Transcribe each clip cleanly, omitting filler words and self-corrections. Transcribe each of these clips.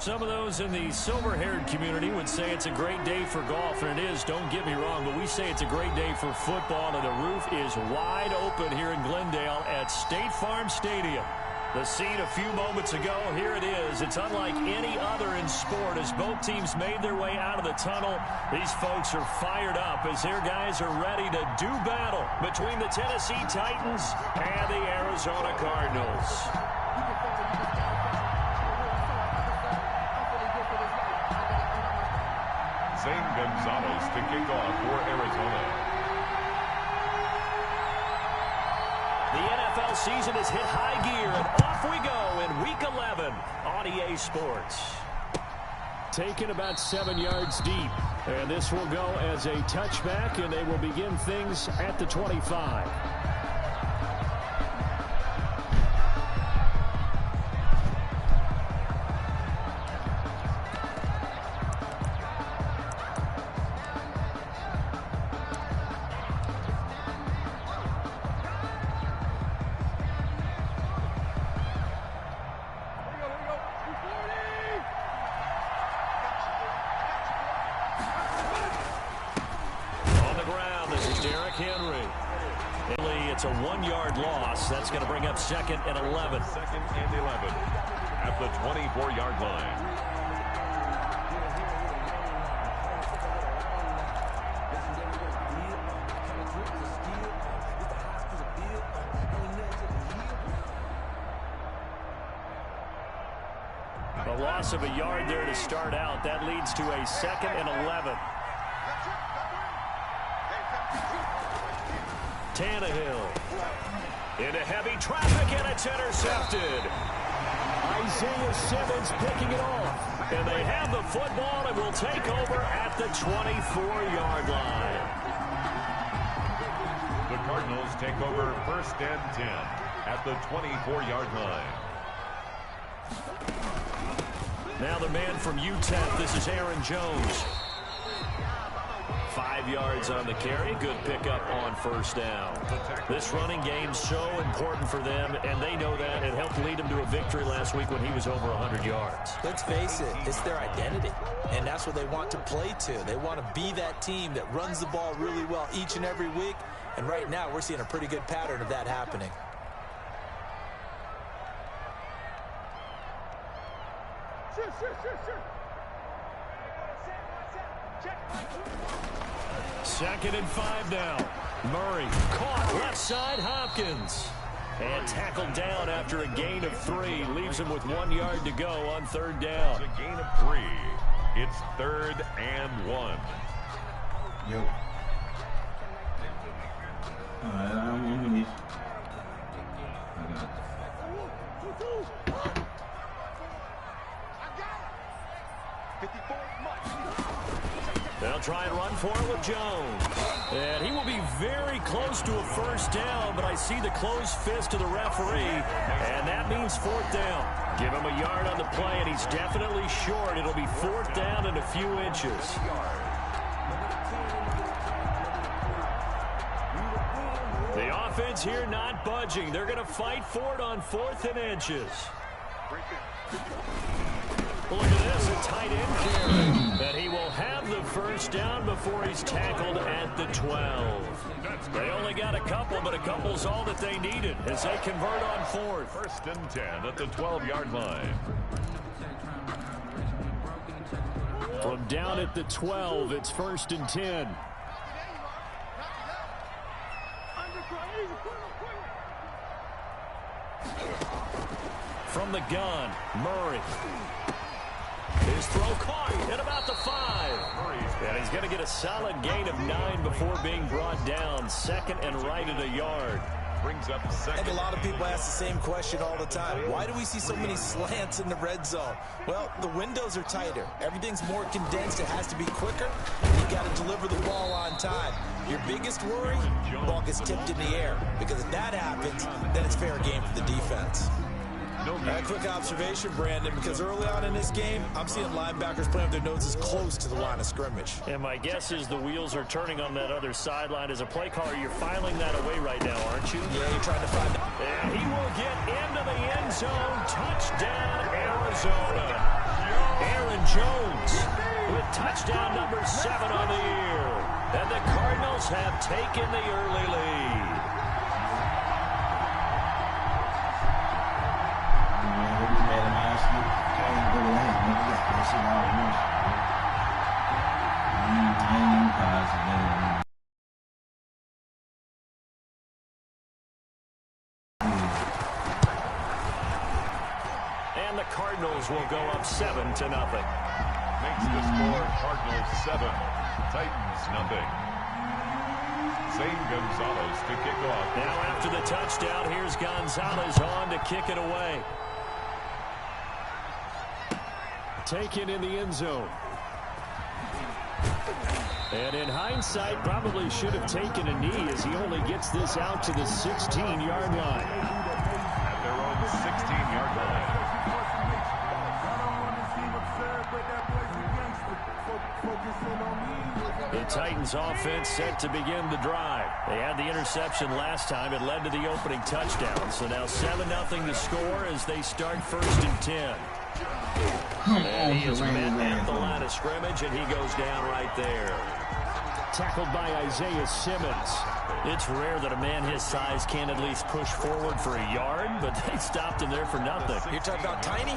Some of those in the silver-haired community would say it's a great day for golf, and it is, don't get me wrong, but we say it's a great day for football, and the roof is wide open here in Glendale at State Farm Stadium. The scene a few moments ago, here it is. It's unlike any other in sport as both teams made their way out of the tunnel. These folks are fired up as their guys are ready to do battle between the Tennessee Titans and the Arizona Cardinals. Zane Gonzalez to kick off for Arizona. The NFL season has hit high gear, and off we go in Week 11 on EA Sports. Taken about 7 yards deep, and this will go as a touchback, and they will begin things at the 25. It's a 1-yard loss. That's going to bring up 2nd and 11. 2nd and 11 at the 24-yard line. A loss of a yard there to start out. That leads to a 2nd and 11. Tannehill into heavy traffic, and it's intercepted. Isaiah Simmons picking it off. And they have the football and will take over at the 24-yard line. The Cardinals take over 1st and 10 at the 24-yard line. Now the man from UTEP, this is Aaron Jones. 5 yards on the carry. Good pickup on 1st down. This running game so important for them, and they know that. It helped lead them to a victory last week when he was over 100 yards. Let's face it, it's their identity, and that's what they want to play to. They want to be that team that runs the ball really well each and every week, and right now we're seeing a pretty good pattern of that happening. Second and 5 now. Murray caught left side. Hopkins. And tackled down after a gain of 3. Leaves him with 1 yard to go on 3rd down. It's a gain of 3. It's 3rd and 1. Yo. I'm gonna They'll try and run for it with Jones. And he will be very close to a 1st down, but I see the closed fist of the referee, and that means 4th down. Give him a yard on the play, and he's definitely short. It'll be 4th down and a few inches. The offense here not budging. They're going to fight for it on 4th and inches. Look at this, a tight end carry. That he will have the 1st down before he's tackled at the 12. They only got a couple, but a couple's all that they needed as they convert on 4th. 1st and 10 at the 12-yard line. From down at the 12, it's 1st and 10. From the gun, Murray. His throw caught at about the 5. And he's going to get a solid gain of 9 before being brought down. 2nd and right at a yard. Brings up 2nd. And a lot of people ask the same question all the time. Why do we see so many slants in the red zone? Well, the windows are tighter. Everything's more condensed. It has to be quicker. You got to deliver the ball on time. Your biggest worry, the ball gets tipped in the air. Because if that happens, then it's fair game for the defense. A quick observation, Brandon, because early on in this game, I'm seeing linebackers playing with their noses close to the line of scrimmage. And my guess is the wheels are turning on that other sideline. As a play caller, you're filing that away right now, aren't you? Yeah, you're trying to find out. And he will get into the end zone. Touchdown, Arizona. Aaron Jones with touchdown number 7 on the year. And the Cardinals have taken the early lead. And the Cardinals will go up 7-0. Makes the score Cardinals 7, Titans nothing. Zane Gonzalez to kick off. Now after the touchdown, here's Gonzalez on to kick it away. Taken in the end zone. And in hindsight, probably should have taken a knee as he only gets this out to the 16-yard line. At their own 16-yard line. The Titans offense set to begin the drive. They had the interception last time. It led to the opening touchdown. So now 7-0 to score as they start 1st and 10. And he is met at the line of scrimmage, and he goes down right there. Tackled by Isaiah Simmons. It's rare that a man his size can at least push forward for a yard, but they stopped him there for nothing. You're talking about tiny?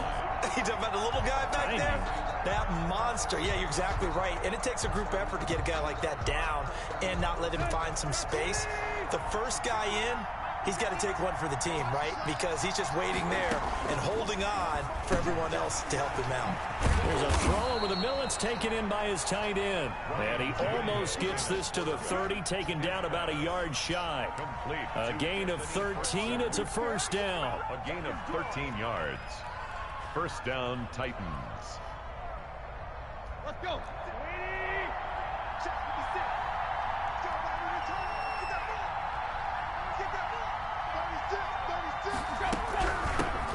You're talking about the little guy back there? That monster. Yeah, you're exactly right. And it takes a group effort to get a guy like that down and not let him find some space. The first guy in, he's got to take one for the team, right? Because he's just waiting there and holding on for everyone else to help him out. There's a throw over the middle. It's taken in by his tight end. And he almost gets this to the 30, taken down about a yard shy. A gain of 13. It's a 1st down. A gain of 13 yards. 1st down, Titans. Let's go.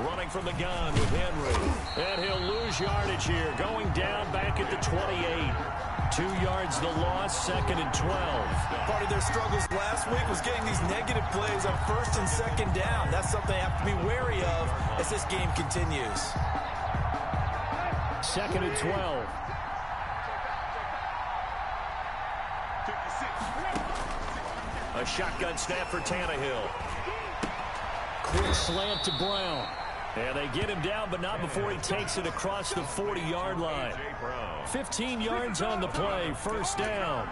Running from the gun with Henry. And he'll lose yardage here. Going down back at the 28. 2 yards the loss, 2nd and 12. Part of their struggles last week was getting these negative plays on 1st and 2nd down. That's something they have to be wary of as this game continues. 2nd and 12. A shotgun snap for Tannehill. Quick slant to Brown. And they get him down, but not before he takes it across the 40-yard line. 15 yards on the play, 1st down.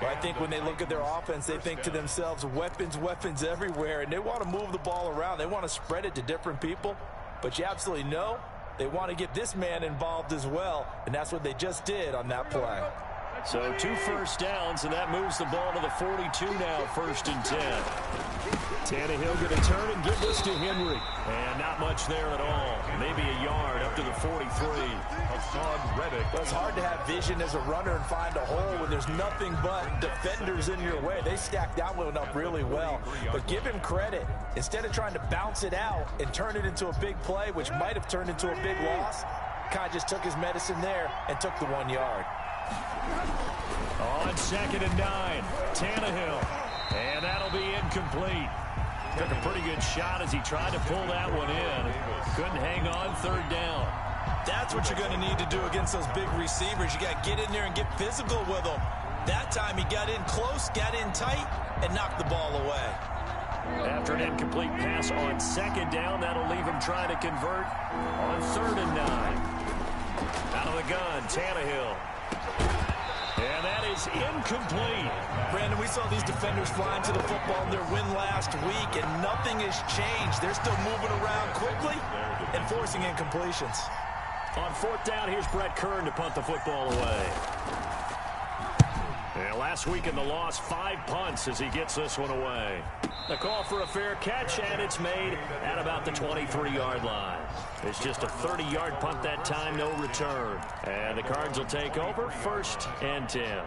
Well, I think when they look at their offense, they think to themselves, weapons, weapons everywhere, and they want to move the ball around. They want to spread it to different people, but you absolutely know they want to get this man involved as well, and that's what they just did on that play. So 2 1st downs, and that moves the ball to the 42 now, 1st and 10. Tannehill going to turn and give this to Henry. And not much there at all. Maybe a yard up to the 43. Hassan Reddick. Well, it's hard to have vision as a runner and find a hole when there's nothing but defenders in your way. They stacked that one up really well. But give him credit. Instead of trying to bounce it out and turn it into a big play, which might have turned into a big loss, kind of just took his medicine there and took the 1 yard. On 2nd and 9, Tannehill. And that'll be incomplete. Took a pretty good shot as he tried to pull that one in. Couldn't hang on, 3rd down. That's what you're going to need to do against those big receivers. You got to get in there and get physical with them. That time he got in close, got in tight, and knocked the ball away. After an incomplete pass on 2nd down, that'll leave him trying to convert on 3rd and 9. Out of the gun, Tannehill. And that is incomplete. Brandon, we saw these defenders flying to the football in their win last week, and nothing has changed. They're still moving around quickly and forcing incompletions. On 4th down, here's Brett Kern to punt the football away. And last week in the loss, 5 punts as he gets this one away. The call for a fair catch, and it's made at about the 23-yard line. It's just a 30-yard punt that time, no return. And the Cards will take over, 1st and 10.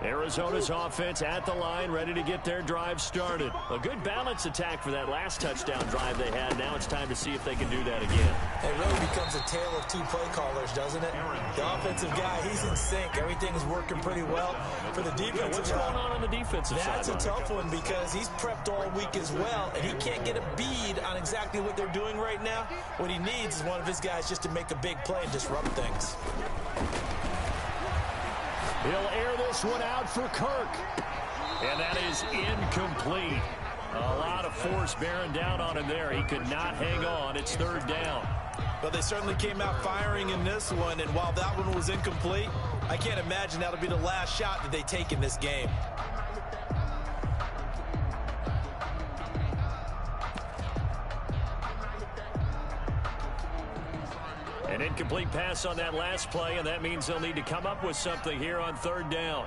Arizona's offense at the line, ready to get their drive started. A good balance attack for that last touchdown drive they had. Now it's time to see if they can do that again. It really becomes a tale of two play callers, doesn't it? The offensive guy, he's in sync. Everything's working pretty well. For the defensive what's going on the defensive side? That's a tough one because he's prepped all week as well, and he can't get a bead on exactly what they're doing right now. What he needs is one of his guys just to make a big play and disrupt things. He'll air this one out for Kirk. And that is incomplete. A lot of force bearing down on him there. He could not hang on. It's third down. But they certainly came out firing in this one, and while that one was incomplete, I can't imagine that'll be the last shot that they take in this game. An incomplete pass on that last play, and that means they'll need to come up with something here on third down.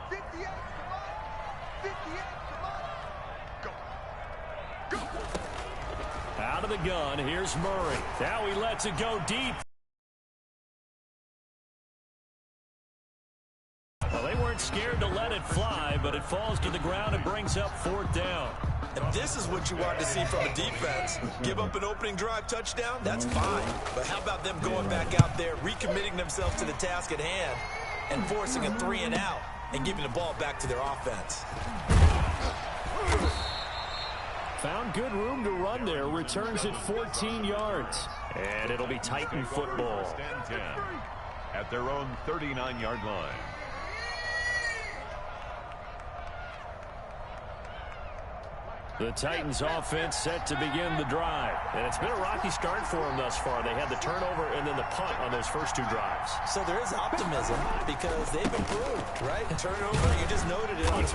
Out of the gun, here's Murray. Now he lets it go deep. Well, they weren't scared to let it fly, but it falls to the ground and brings up fourth down. And this is what you want to see from a defense. Give up an opening drive touchdown, that's fine. But how about them going back out there, recommitting themselves to the task at hand, and forcing a 3-and-out and giving the ball back to their offense. Found good room to run there. Returns it 14 yards. And it'll be Titan football. First and 10 at their own 39-yard line. The Titans offense set to begin the drive. And it's been a rocky start for them thus far. They had the turnover and then the punt on those first two drives. So there is optimism because they've improved, right? Turnover, you just noted it. Punt's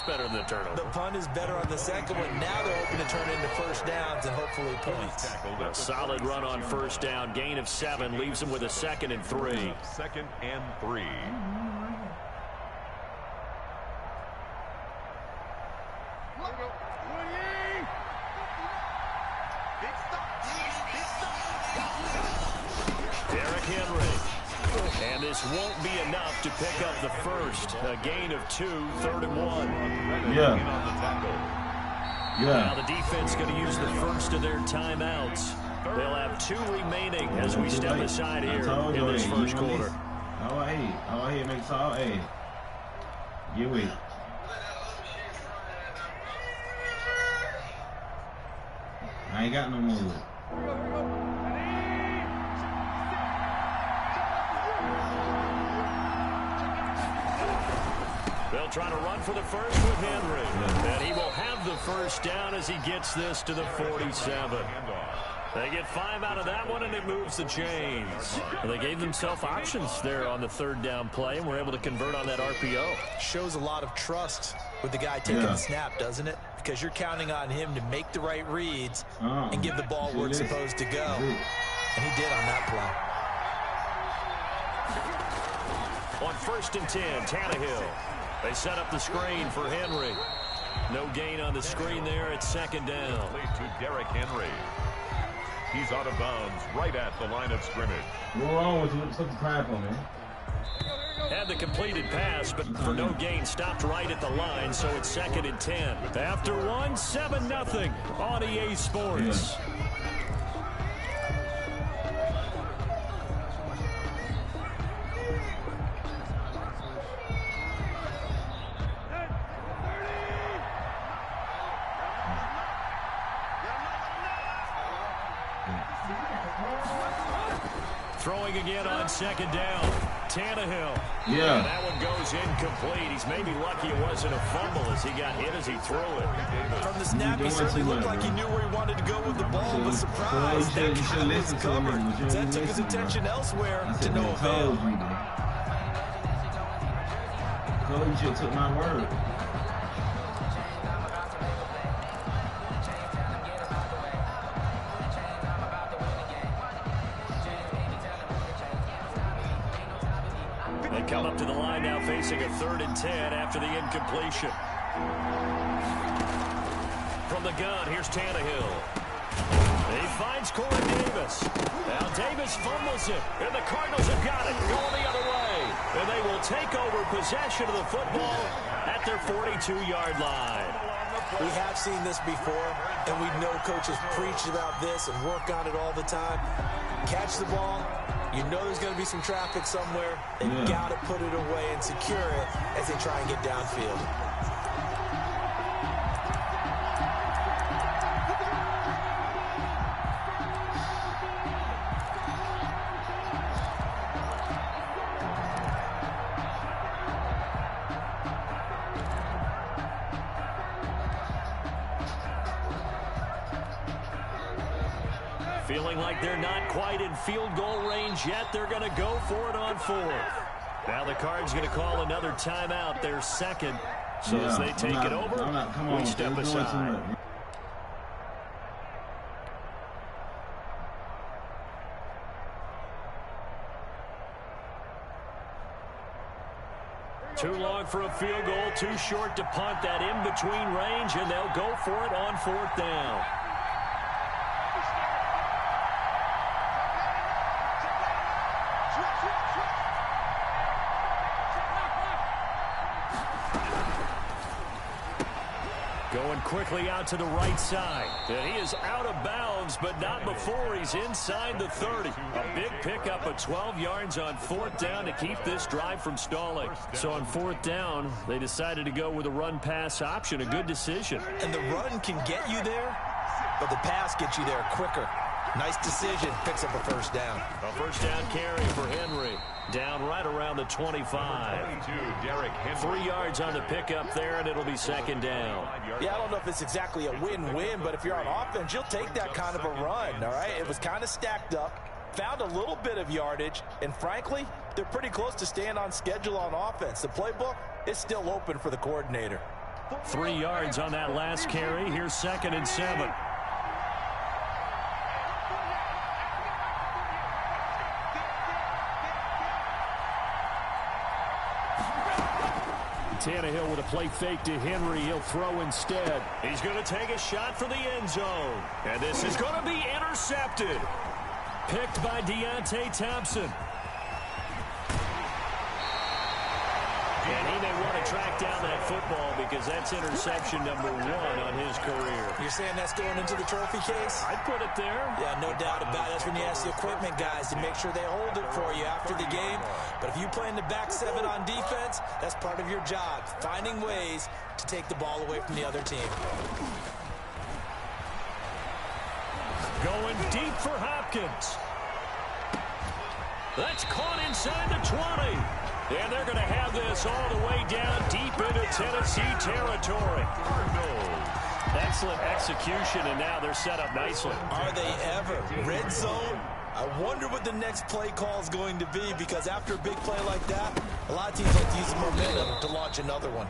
better than the turnover. The punt is better on the second one. Now they're hoping to turn it into first downs and hopefully points. A solid run on first down. Gain of 7 leaves them with a 2nd and 3. 2nd and 3. And this won't be enough to pick up the first. A gain of 2, 3rd and 1. Yeah. Now the defense going to use the first of their timeouts. They'll have 2 remaining as we step aside here in this first quarter. All right, make all A. Get with it. I ain't got no move. They'll try to run for the first with Henry. And he will have the first down as he gets this to the 47. They get 5 out of that one, and it moves the chains. Well, they gave themselves options there on the third down play, and were able to convert on that RPO. Shows a lot of trust with the guy taking the snap, doesn't it? Because you're counting on him to make the right reads and give the ball where it's supposed to go. And he did on that play. On 1st and 10, Tannehill. They set up the screen for Henry. No gain on the screen there. It's 2nd down. To Derrick Henry. He's out of bounds right at the line of scrimmage. What's wrong with you? Something crap on, man. Had the completed pass, but for no gain, stopped right at the line, so it's 2nd and 10. After 1, 7-0 on EA Sports. Yeah. Throwing again on 2nd down. Tannehill. Yeah. And that one goes incomplete. He's maybe lucky it wasn't a fumble as he got hit as he threw it. From the snap, he certainly looked like he knew where he wanted to go with the ball, but surprise, that guy was covered. That took his attention elsewhere to no avail. Coach, you took my word. They come up to the line now facing a 3rd and 10 after the incompletion. From the gun, here's Tannehill. He finds Corey Davis. Now Davis fumbles it, and the Cardinals have got it going the other way. And they will take over possession of the football at their 42-yard line. We have seen this before, and we know coaches preach about this and work on it all the time. Catch the ball. You know there's going to be some traffic somewhere. They've got to put it away and secure it as they try and get downfield. Feeling like they're not quite in field goal range yet. They're going to go for it on fourth. Now the Cards going to call another timeout, their second. So as they take it over, we step aside. Too long for a field goal, too short to punt. That in between range, and they'll go for it on fourth down. Going quickly out to the right side. And he is out of bounds, but not before he's inside the 30. A big pickup of 12 yards on fourth down to keep this drive from stalling. So on fourth down, they decided to go with a run-pass option. A good decision. And the run can get you there, but the pass gets you there quicker. Nice decision. Picks up a first down. A first down carry for Henry. Down right around the 25. 3 yards on the pickup there, and it'll be second down. Yeah, I don't know if it's exactly a win-win, but if you're on offense, you'll take that kind of a run, all right? It was kind of stacked up, found a little bit of yardage, and frankly, they're pretty close to staying on schedule on offense. The playbook is still open for the coordinator. 3 yards on that last carry. Here's 2nd and 7. Tannehill with a play fake to Henry. He'll throw instead. He's going to take a shot for the end zone. And this is going to be intercepted. Picked by Deontay Thompson. And he may want to track down that football because that's interception number 1 on his career. You're saying that's going into the trophy case? I'd put it there. Yeah, no doubt about it. That's when you ask the equipment guys to make sure they hold it for you after the game. But if you play in the back 7 on defense, that's part of your job, finding ways to take the ball away from the other team. Going deep for Hopkins. That's caught inside the 20. And they're going to have this all the way down deep into Tennessee territory. Excellent execution, and now they're set up nicely. Are they ever? Red zone? I wonder what the next play call is going to be, because after a big play like that, a lot of teams like to use the momentum to launch another one.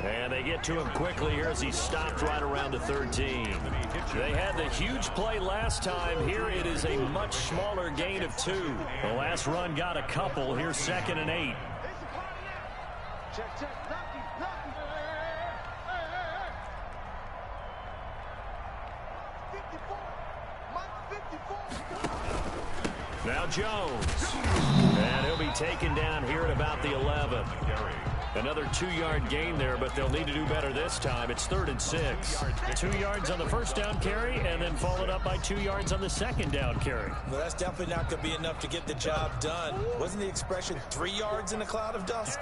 And they get to him quickly here as he stopped right around the 13. They had the huge play last time. Here it is a much smaller gain of 2. The last run got a couple. Here's 2nd and 8. Now Jones. And he'll be taken down here at about the 11. Another 2-yard gain there, but they'll need to do better this time. It's 3rd and 6. 2 yards on the first down carry, and then followed up by 2 yards on the second down carry. Well, that's definitely not going to be enough to get the job done. Wasn't the expression 3 yards in a cloud of dust?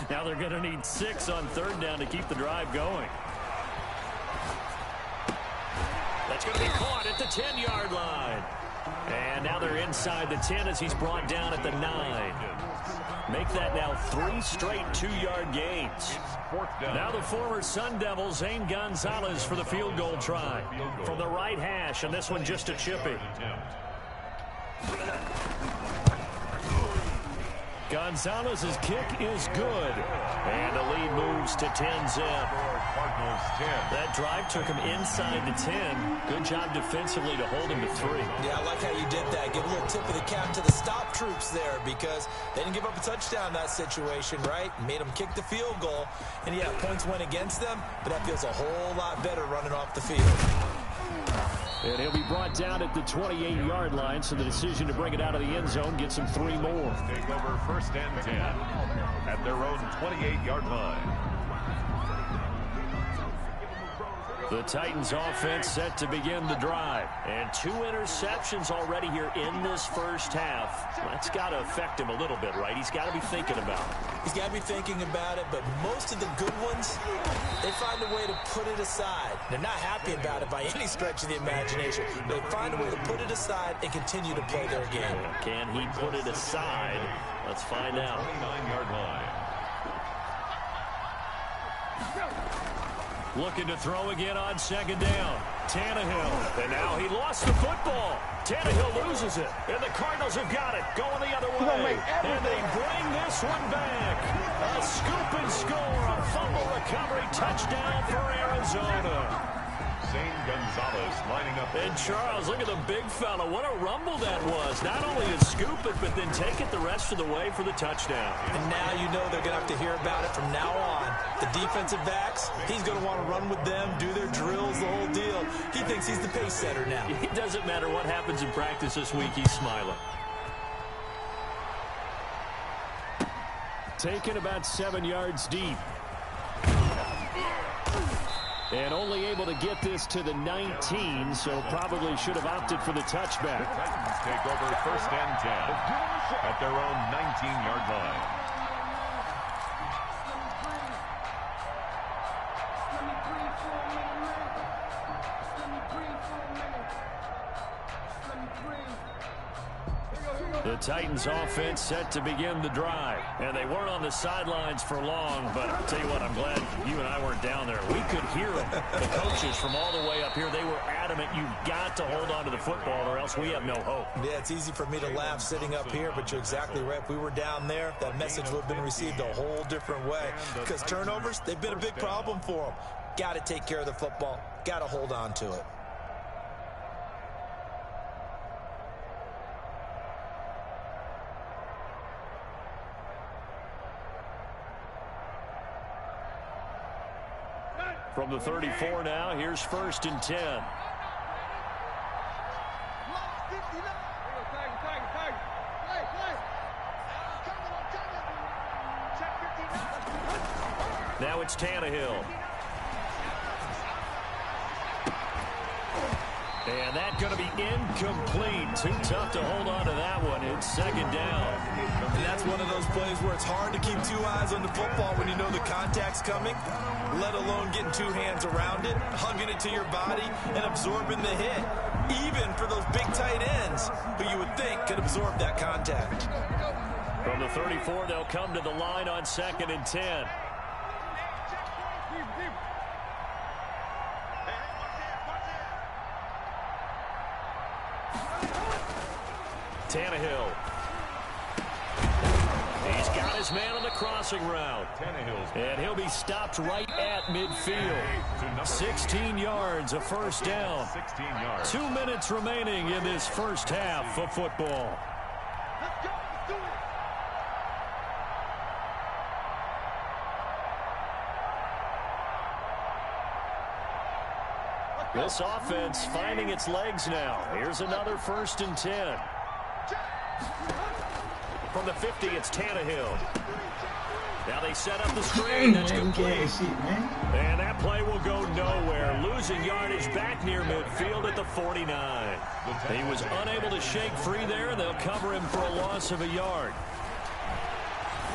Now they're going to need 6 on 3rd down to keep the drive going. That's going to be caught at the 10-yard line. And now they're inside the 10 as he's brought down at the 9. Make that now 3 straight 2-yard gains. Now the former Sun Devil, Zane Gonzalez, for the field goal try. From the right hash, and this one just a chippy. Gonzalez's kick is good. And the lead moves to 10-zip. That drive took him inside the 10. Good job defensively to hold him to 3. Yeah, I like how you did that. Give a little tip of the cap to the stop troops there, because they didn't give up a touchdown in that situation, right? Made them kick the field goal. And yeah, points went against them, but that feels a whole lot better running off the field. And he'll be brought down at the 28-yard line, so the decision to bring it out of the end zone gets him 3 more. Take over 1st and 10 at their own 28-yard line. The Titans offense set to begin the drive. And 2 interceptions already here in this first half. That's got to affect him a little bit, right? He's got to be thinking about it. He's got to be thinking about it, but most of the good ones, they find a way to put it aside. They're not happy about it by any stretch of the imagination. They find a way to put it aside and continue to play their game. Can he put it aside? Let's find out. 29-yard line. Looking to throw again on second down. Tannehill. And now he lost the football. Tannehill loses it. And the Cardinals have got it. Going the other way. And they bring this one back. A scoop and score. A fumble recovery touchdown for Arizona. Zane Gonzalez lining up. And Charles, look at the big fella. What a rumble that was. Not only to scoop it, but then take it the rest of the way for the touchdown. And now you know they're going to have to hear about it from now on. The defensive backs, he's going to want to run with them, do their drills, the whole deal. He thinks he's the pace setter now. It doesn't matter what happens in practice this week. He's smiling. Taken about 7 yards deep. And only able to get this to the 19, so probably should have opted for the touchback. The Titans take over first and 10 at their own 19-yard line. The Titans offense set to begin the drive. And they weren't on the sidelines for long, but I'll tell you what, I'm glad you and I weren't down there. We could hear them. The coaches from all the way up here, they were adamant, you've got to hold on to the football or else we have no hope. Yeah, it's easy for me to laugh sitting up here, but you're exactly right. If we were down there, that message would have been received a whole different way. Because turnovers, they've been a big problem for them. Got to take care of the football. Got to hold on to it. From the 34 now, here's first and 10. Now it's Tannehill. And that's going to be incomplete. Too tough to hold on to that one. It's second down. And that's one of those plays where it's hard to keep 2 eyes on the football when you know the contact's coming, let alone getting 2 hands around it, hugging it to your body, and absorbing the hit. Even for those big tight ends who you would think could absorb that contact. From the 34, they'll come to the line on second and 10. Tannehill. He's got his man on the crossing route. And he'll be stopped right at midfield. 16 yards, a first down. 16 yards. 2 minutes remaining in this first half of football. This offense finding its legs now. Here's another first and 10. From the 50, it's Tannehill. Now they set up the screen. That's complete. And that play will go nowhere. Losing yardage back near midfield at the 49. He was unable to shake free there. They'll cover him for a loss of a yard.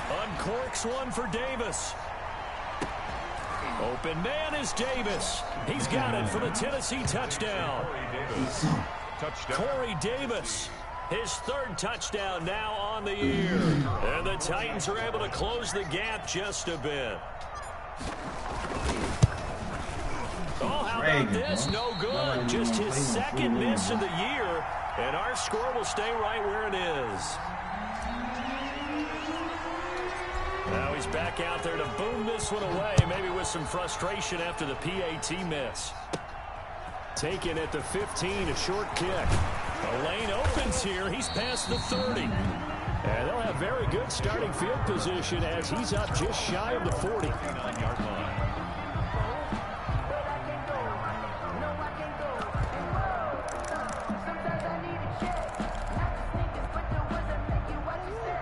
Uncorks one for Davis. Open man is Davis. He's got it for the Tennessee touchdown. Corey Davis. His 3rd touchdown now on the year. And the Titans are able to close the gap just a bit. Oh, how about this? No good. Just his 2nd miss of the year. And our score will stay right where it is. Now he's back out there to boom this one away, maybe with some frustration after the PAT miss. Taken at the 15, a short kick. The lane opens here. He's past the 30. And they'll have very good starting field position as he's up just shy of the 40. 39-yard line.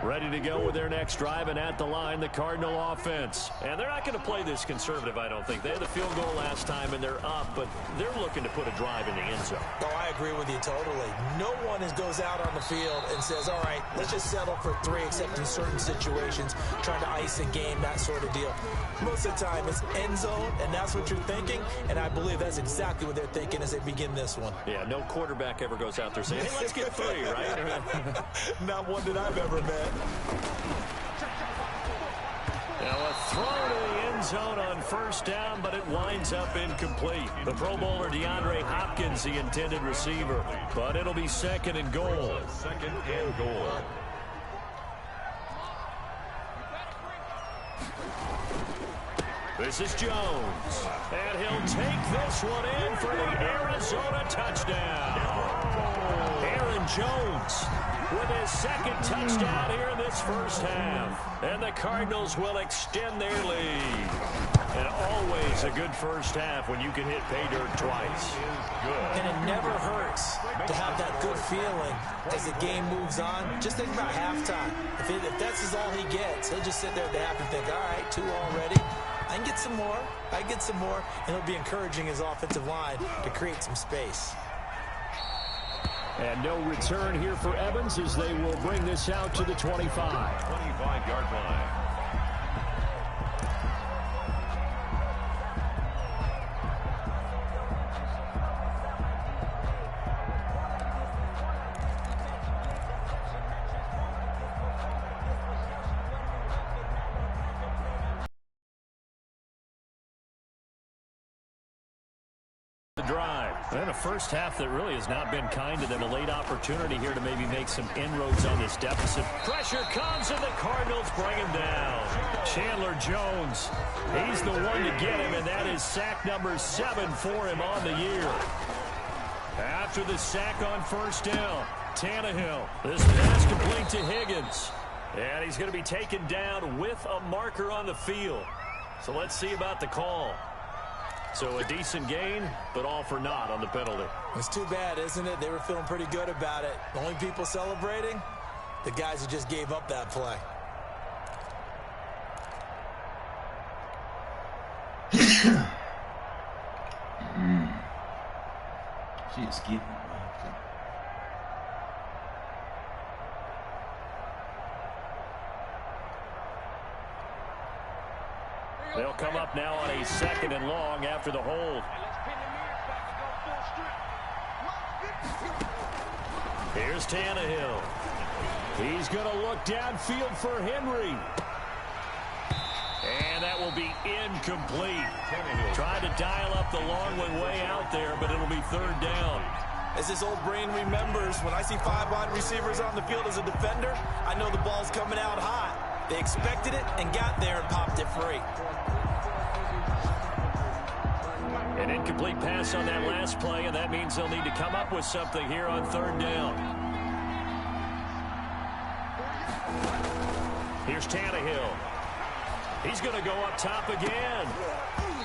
Ready to go with their next drive, and at the line, the Cardinal offense. And they're not going to play this conservative, I don't think. They had the field goal last time, and they're up, but they're looking to put a drive in the end zone. Oh, I agree with you totally. No one goes out on the field and says, all right, let's just settle for 3, except in certain situations, trying to ice a game, that sort of deal. Most of the time, it's end zone, and that's what you're thinking, and I believe that's exactly what they're thinking as they begin this one. Yeah, no quarterback ever goes out there saying, hey, let's get 3, right? Not one that I've ever met. Now a throw to the end zone on first down, but it winds up incomplete. The Pro Bowler DeAndre Hopkins, the intended receiver, but it'll be second and goal. Second and goal. This is Jones, and he'll take this one in for the Arizona touchdown. Aaron Jones with his second touchdown here in this first half. And the Cardinals will extend their lead. And always a good first half when you can hit pay dirt twice. And it never hurts to have that good feeling as the game moves on. Just think about halftime. If that's all he gets, he'll just sit there at the half and think, all right, 2 already. I can get some more. I can get some more. And he'll be encouraging his offensive line to create some space. And no return here for Evans as they will bring this out to the 25. 25-yard line. And a first half that really has not been kind to them. A late opportunity here to maybe make some inroads on this deficit. Pressure comes, and the Cardinals bring him down. Chandler Jones, he's the one to get him, and that is sack number 7 for him on the year. After the sack on first down, Tannehill. This pass complete to Higgins. And he's going to be taken down with a marker on the field. So let's see about the call. So a decent gain, but all for naught on the penalty. It's too bad, isn't it? They were feeling pretty good about it. The only people celebrating, the guys who just gave up that play. Shit's getting me. They'll come up now on a second and long after the hold. Here's Tannehill. He's going to look downfield for Henry. And that will be incomplete. Tried to dial up the long one way out there, but it'll be third down. As this old brain remembers, when I see 5 wide receivers on the field as a defender, I know the ball's coming out hot. They expected it and got there and popped it free. An incomplete pass on that last play, and that means they'll need to come up with something here on third down. Here's Tannehill. He's going to go up top again.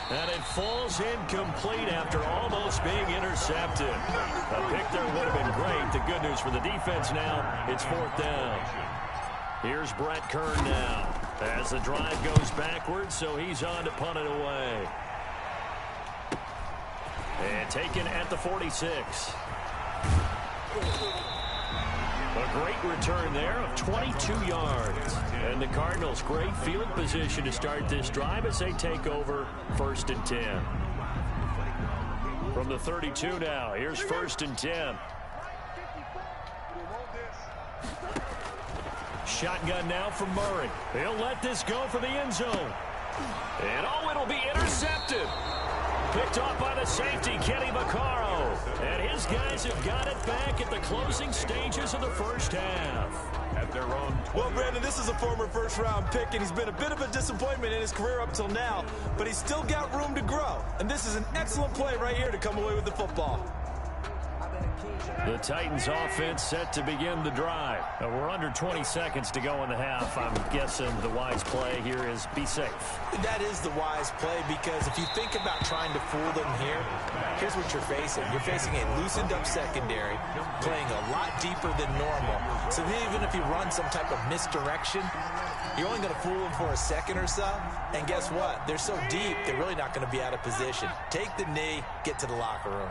And it falls incomplete after almost being intercepted. A pick there would have been great. The good news for the defense now, it's fourth down. Here's Brett Kern now as the drive goes backwards, so he's on to punt it away. And taken at the 46. A great return there of 22 yards. And the Cardinals, great field position to start this drive as they take over first and 10. From the 32 now, here's first and 10. Shotgun now from Murray. He'll let this go for the end zone. And oh, it'll be intercepted. Picked off by the safety, Kenny Vaccaro. And his guys have got it back at the closing stages of the first half. At their own 20. Well, Brandon, this is a former first-round pick, and he's been a bit of a disappointment in his career up till now, but he's still got room to grow. And this is an excellent play right here to come away with the football. The Titans offense set to begin the drive. We're under 20 seconds to go in the half. I'm guessing the wise play here is be safe. That is the wise play, because if you think about trying to fool them here, here's what you're facing. You're facing a loosened up secondary, playing a lot deeper than normal. So even if you run some type of misdirection, you're only going to fool them for a second or so. And guess what? They're so deep, they're really not going to be out of position. Take the knee, get to the locker room.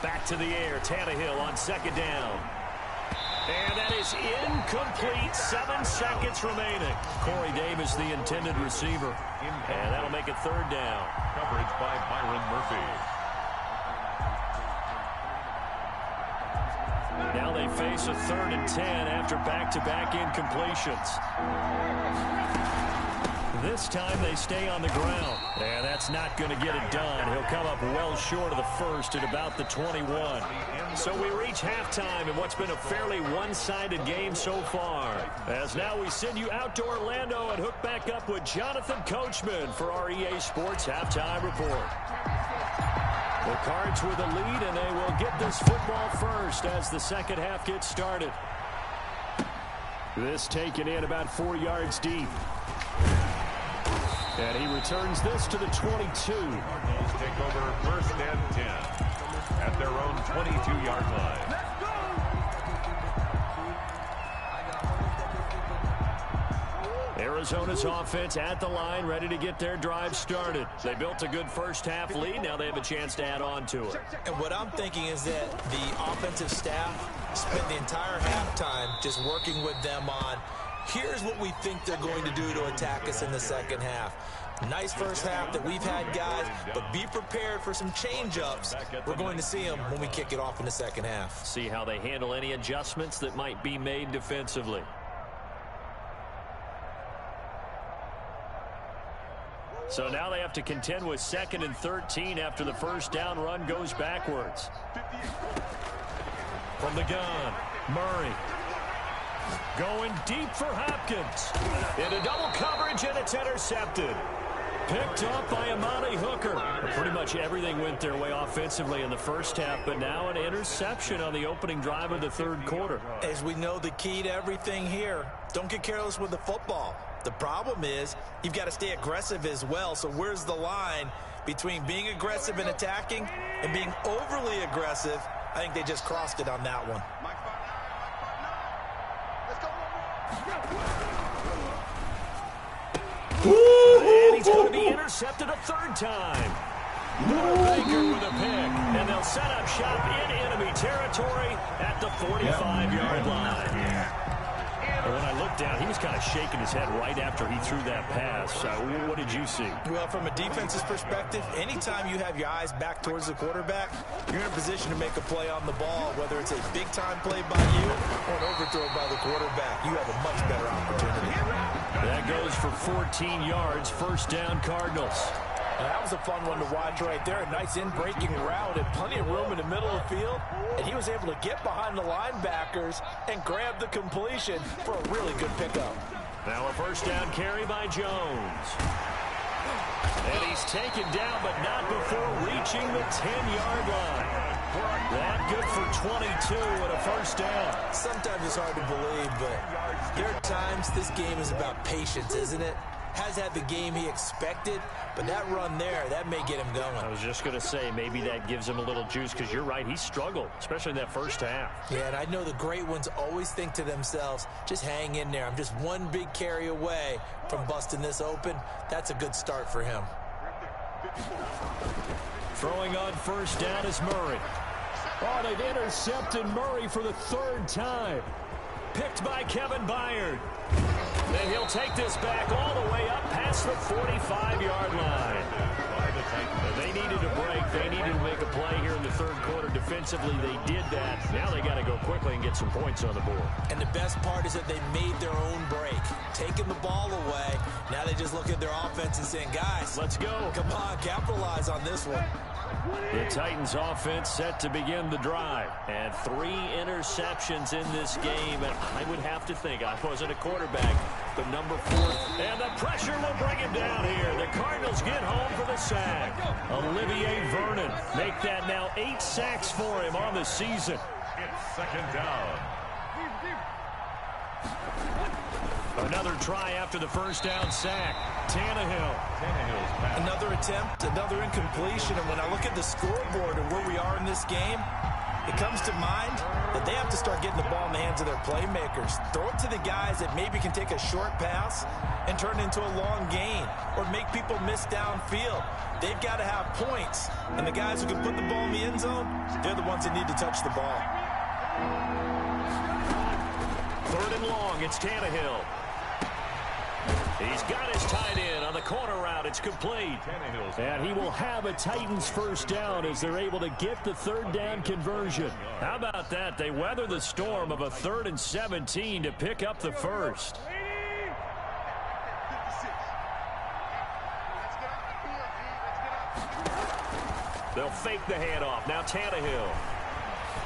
Back to the air, Tannehill on second down. And that is incomplete. 7 seconds remaining. Corey Davis, the intended receiver. And that'll make it third down. Coverage by Byron Murphy. Now they face a 3rd and 10 after back-to-back incompletions. This time they stay on the ground. And that's not going to get it done. He'll come up well short of the first at about the 21. So we reach halftime in what's been a fairly one-sided game so far. As now we send you out to Orlando and hook back up with Jonathan Coachman for our EA Sports Halftime Report. The Cards with a lead, and they will get this football first as the second half gets started. This taken in about 4 yards deep. And he returns this to the 22. Cardinals take over 1st and 10 at their own 22-yard line. Arizona's offense at the line, ready to get their drive started. They built a good first half lead. Now they have a chance to add on to it. And what I'm thinking is that the offensive staff spent the entire halftime just working with them on, here's what we think they're going to do to attack us in the second half. Nice first half that we've had, guys, but be prepared for some change-ups. We're going to see them when we kick it off in the second half. See how they handle any adjustments that might be made defensively. So now they have to contend with 2nd and 13 after the first down run goes backwards. From the gun, Murray. Going deep for Hopkins. Into double coverage, and it's intercepted. Picked up by Amani Hooker. Pretty much everything went their way offensively in the first half, but now an interception on the opening drive of the third quarter. As we know, the key to everything here, don't get careless with the football. The problem is you've got to stay aggressive as well. So where's the line between being aggressive and attacking and being overly aggressive? I think they just crossed it on that one. And he's going to be intercepted a 3rd time. Baker with a pick, and they'll set up shop in enemy territory at the 45-yard line. And when I looked down, he was kind of shaking his head right after he threw that pass. What did you see? Well, from a defense's perspective, anytime you have your eyes back towards the quarterback, you're in a position to make a play on the ball, whether it's a big-time play by you or an overthrow by the quarterback. You have a much better opportunity. That goes for 14 yards, 1st down Cardinals. That was a fun one to watch right there. A nice in-breaking route and plenty of room in the middle of the field. And he was able to get behind the linebackers and grab the completion for a really good pickup. Now a 1st down carry by Jones. And he's taken down, but not before reaching the 10-yard line. That good for 22 and a 1st down. Sometimes it's hard to believe, but there are times this game is about patience, isn't it? Has had the game he expected, but that run there, that may get him going. I was just going to say, maybe that gives him a little juice, because you're right, he struggled, especially in that first half. Yeah, and I know the great ones always think to themselves, just hang in there. I'm just one big carry away from busting this open. That's a good start for him. Throwing on 1st down is Murray. Oh, they've intercepted Murray for the 3rd time. Picked by Kevin Byard. And he'll take this back all the way up past the 45-yard line. They needed a break. They needed to make a play here in the third quarter. Defensively, they did that. Now they got to go quickly and get some points on the board. And the best part is that they made their own break, taking the ball away. Now they just look at their offense and saying, guys, let's go. Come on, capitalize on this one. The Titans offense set to begin the drive. And 3 interceptions in this game. And I would have to think, I wasn't a quarterback, The number 4, and the pressure will bring him down here. The Cardinals get home for the sack. Olivier Vernon make that now 8 sacks for him on the season. It's second down. Another try after the first down sack. Tannehill's back. Another attempt, another incompletion. And when I look at the scoreboard and where we are in this game, it comes to mind that they have to start getting the ball in the hands of their playmakers. Throw it to the guys that maybe can take a short pass and turn it into a long gain or make people miss downfield. They've got to have points. And the guys who can put the ball in the end zone, they're the ones that need to touch the ball. 3rd and long, it's Tannehill. He's got his tight end on the corner route. It's complete. And he will have a Titans first down as they're able to get the 3rd down conversion. How about that? They weather the storm of a 3rd and 17 to pick up the first. They'll fake the handoff. Now Tannehill.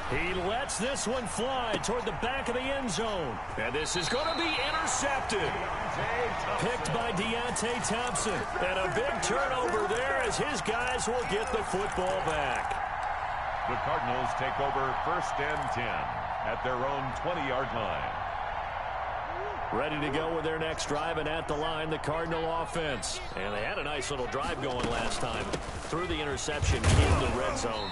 He lets this one fly toward the back of the end zone. And this is going to be intercepted. Picked by Deontay Thompson. And a big turnover there as his guys will get the football back. The Cardinals take over 1st and 10 at their own 20-yard line. Ready to go with their next drive, and at the line, the Cardinal offense. And they had a nice little drive going last time. Through the interception in the red zone.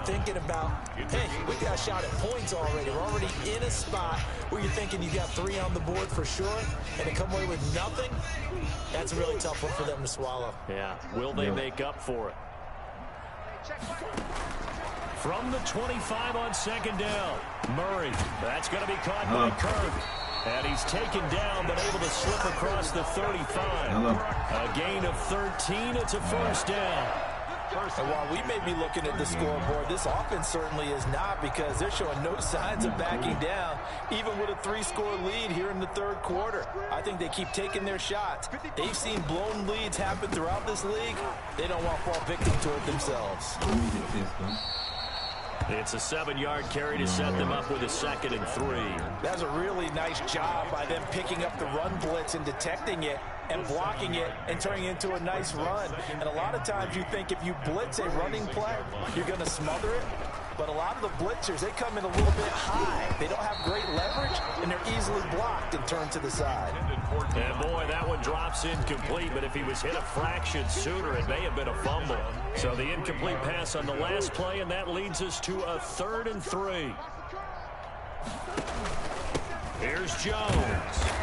Thinking about, hey, we got a shot at points already. We're already in a spot where you're thinking you got 3 on the board for sure, and to come away with nothing, that's a really tough one for them to swallow. Yeah, will they make up for it? From the 25 on 2nd down, Murray. That's going to be caught by Kirk. And he's taken down, but able to slip across the 35. A gain of 13. It's a first down. And while we may be looking at the scoreboard, this offense certainly is not, because they're showing no signs of backing down, even with a 3-score lead here in the 3rd quarter. I think they keep taking their shots. They've seen blown leads happen throughout this league. They don't want to fall victim to it themselves. It's a 7-yard carry to set them up with a 2nd and 3. That was a really nice job by them picking up the run blitz and detecting it and blocking it and turning it into a nice run. And a lot of times you think if you blitz a running play, you're going to smother it. But a lot of the blitzers, they come in a little bit high. They don't have great leverage, and they're easily blocked and turned to the side. And boy, that one drops incomplete, but if he was hit a fraction sooner, it may have been a fumble. So the incomplete pass on the last play, and that leads us to a 3rd and 3. Here's Jones.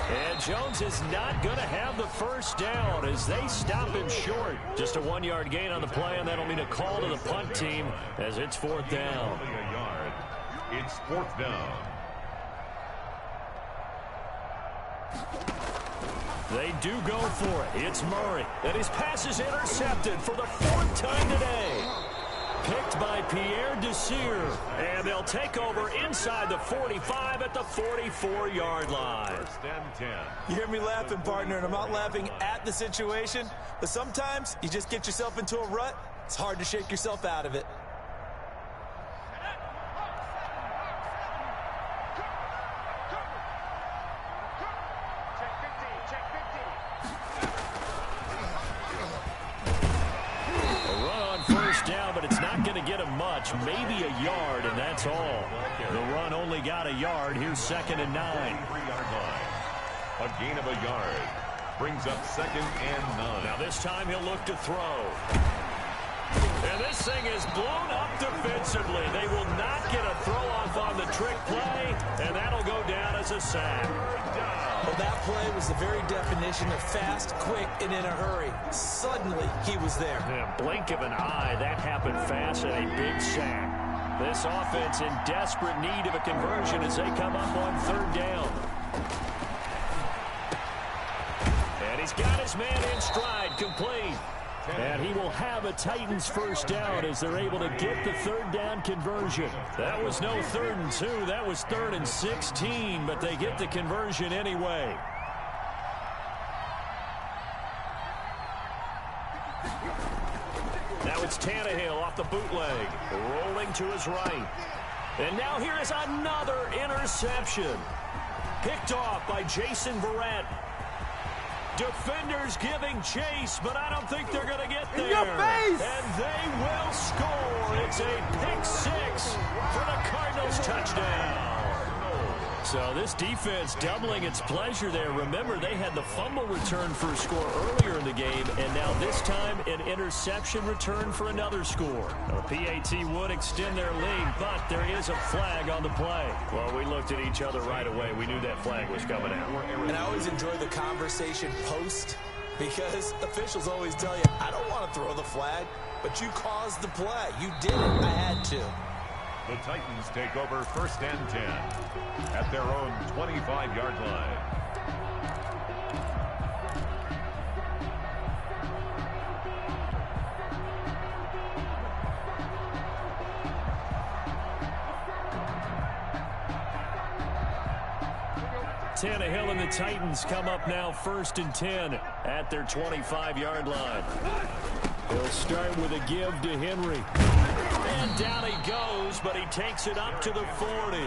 And Jones is not going to have the first down as they stop him short. Just a 1-yard gain on the play, and that'll mean a call to the punt team as it's 4th down. It's 4th down. They do go for it. It's Murray. And his pass is intercepted for the 4th time today. Picked by Pierre Desir. And they'll take over inside the 45 at the 44-yard line. 1st and 10. You hear me laughing, partner, and I'm not laughing at the situation, but sometimes you just get yourself into a rut. It's hard to shake yourself out of it. Maybe a yard, and that's all. The run only got a yard. Here's 2nd and 9. 3-yard line. A gain of a yard brings up 2nd and 9. Now this time he'll look to throw. And this thing is blown up defensively. They will not get a throw-off on the trick play, and that'll go down as a sack. Well, that play was the very definition of fast, quick, and in a hurry. Suddenly, he was there. Yeah, blink of an eye, that happened fast, and a big sack. This offense in desperate need of a conversion as they come up on 3rd down. And he's got his man in stride, complete. And he will have a Titans first down as they're able to get the 3rd down conversion. That was no 3rd and 2. That was 3rd and 16, but they get the conversion anyway. Now it's Tannehill off the bootleg, rolling to his right. And now here is another interception. Picked off by Jason Verrett. Defenders giving chase, but I don't think they're going to get there. In your face! And they will score. It's a pick six for the Cardinals touchdown. So this defense doubling its pleasure there. Remember, they had the fumble return for a score earlier in the game, and now this time an interception return for another score. The PAT would extend their lead, but there is a flag on the play. Well, we looked at each other right away. We knew that flag was coming out. And I always enjoy the conversation post, because officials always tell you, I don't want to throw the flag, but you caused the play. You did it. I had to. The Titans take over 1st and 10 at their own 25-yard line. Tannehill and the Titans come up now 1st and 10 at their 25-yard line. He'll start with a give to Henry. And down he goes, but he takes it up to the 40.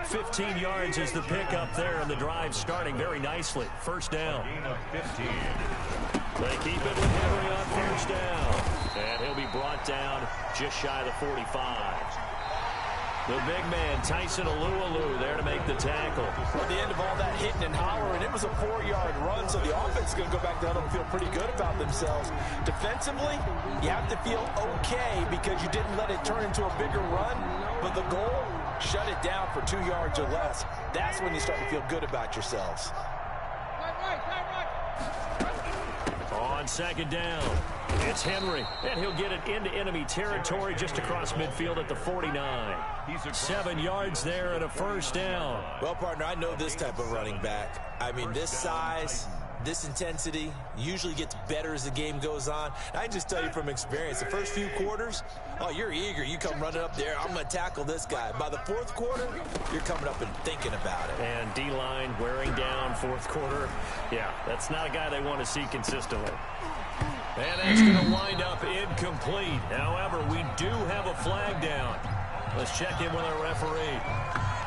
15 yards is the pickup there, and the drive starting very nicely. 1st down. They keep it with Henry on 1st down. And he'll be brought down just shy of the 45. The big man, Tyson Alualu, there to make the tackle. At the end of all that hitting and hollering, it was a 4-yard run, so the offense is going to go back down and feel pretty good about themselves. Defensively, you have to feel okay because you didn't let it turn into a bigger run, but the goal, shut it down for 2 yards or less. That's when you start to feel good about yourselves. On 2nd down, it's Henry, and he'll get it into enemy territory just across midfield at the 49. 7 yards there and a 1st down. Well, partner, I know this type of running back. I mean, this size, this intensity usually gets better as the game goes on. I can just tell you from experience, the first few quarters, oh, you're eager. You come running up there, I'm going to tackle this guy. By the 4th quarter, you're coming up and thinking about it. And D-line wearing down 4th quarter. Yeah, that's not a guy they want to see consistently. And that's going to wind up incomplete. However, we do have a flag down. Let's check in with our referee.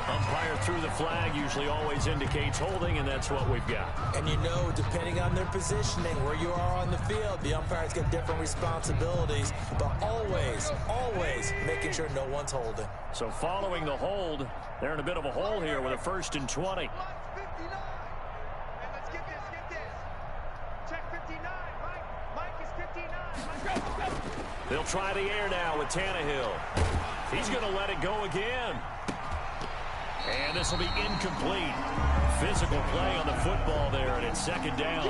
Umpire threw the flag, usually always indicates holding, and that's what we've got. And you know, depending on their positioning, where you are on the field, the umpire's got different responsibilities, but always, always making sure no one's holding. So following the hold, they're in a bit of a hole here with a 1st and 20. They'll try the air now with Tannehill. He's going to let it go again. And this will be incomplete. Physical play on the football there, and it's 2nd down.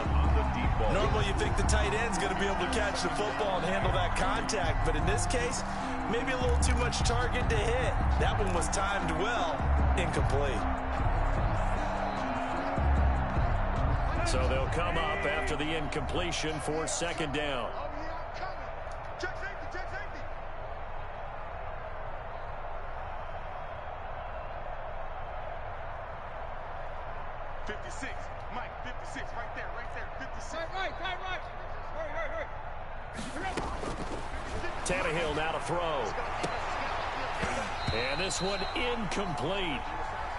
Normally you think the tight end's going to be able to catch the football and handle that contact, but in this case, maybe a little too much target to hit. That one was timed well. Incomplete. So they'll come up after the incompletion for 2nd down. Check safety. 56, Mike, 56, right there, 56. Right. Hurry. Tannehill now to throw. And this one incomplete.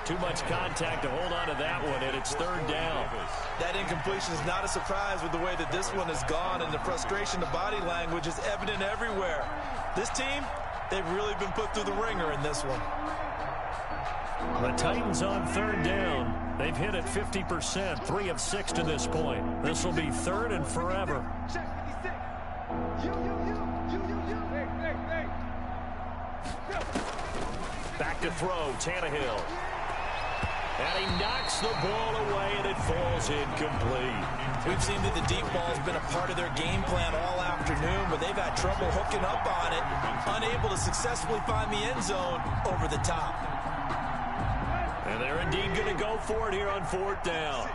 Too much contact to hold on to that one, and it's 3rd down. That incompletion is not a surprise with the way that this one has gone, and the frustration, the body language is evident everywhere. This team, they've really been put through the ringer in this one. The Titans on 3rd down. They've hit it 50%, 3 of 6 to this point. This will be 3rd and forever. Back to throw, Tannehill. And he knocks the ball away, and it falls incomplete. We've seen that the deep ball's been a part of their game plan all afternoon, but they've had trouble hooking up on it, unable to successfully find the end zone over the top. And they're indeed going to go for it here on 4th down.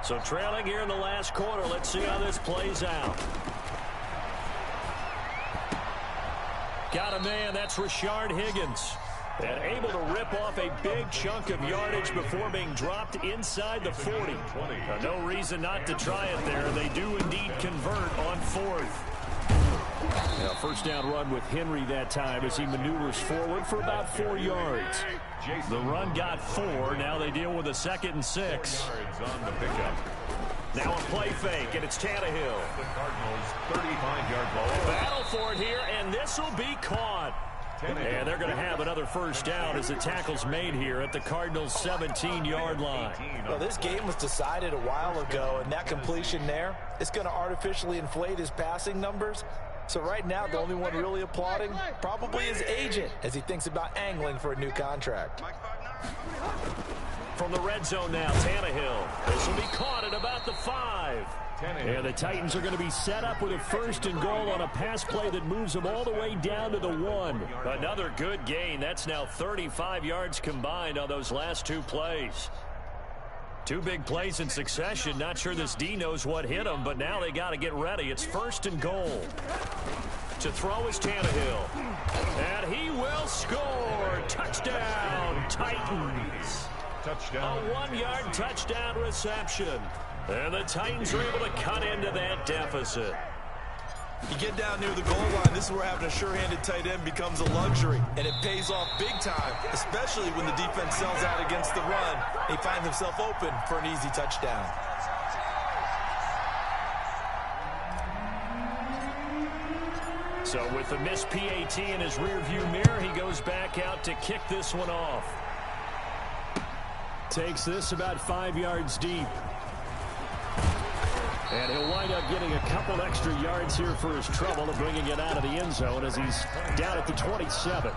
So trailing here in the last quarter, let's see how this plays out. Got a man, that's Rashard Higgins. And able to rip off a big chunk of yardage before being dropped inside the 40. No reason not to try it there. They do indeed convert on 4th. A first down run with Henry that time as he maneuvers forward for about 4 yards. The run got 4. Now they deal with a 2nd and 6. Yards on the pickup. Now a play fake, and it's Tannehill. The Cardinals 35-yard ball. Battle for it here, and this will be caught. And they're going to have another first down as the tackle's made here at the Cardinals' 17-yard line. Well, this game was decided a while ago, and that completion there is going to artificially inflate his passing numbers. So right now, the only one really applauding probably his agent as he thinks about angling for a new contract. From the red zone now, Tannehill. This will be caught at about the 5. And the Titans are going to be set up with a 1st and goal on a pass play that moves them all the way down to the 1. Another good gain. That's now 35 yards combined on those last 2 plays. 2 big plays in succession. Not sure this D knows what hit him, but now they got to get ready. It's 1st and goal. To throw is Tannehill. And he will score. Touchdown, Titans. Touchdown. A 1-yard touchdown reception. And the Titans are able to cut into that deficit. You get down near the goal line, this is where having a sure-handed tight end becomes a luxury. And it pays off big time, especially when the defense sells out against the run. They find themselves open for an easy touchdown. So with the missed PAT in his rearview mirror, he goes back out to kick this one off. Takes this about 5 yards deep. And he'll wind up getting a couple extra yards here for his trouble of bringing it out of the end zone as he's down at the 27.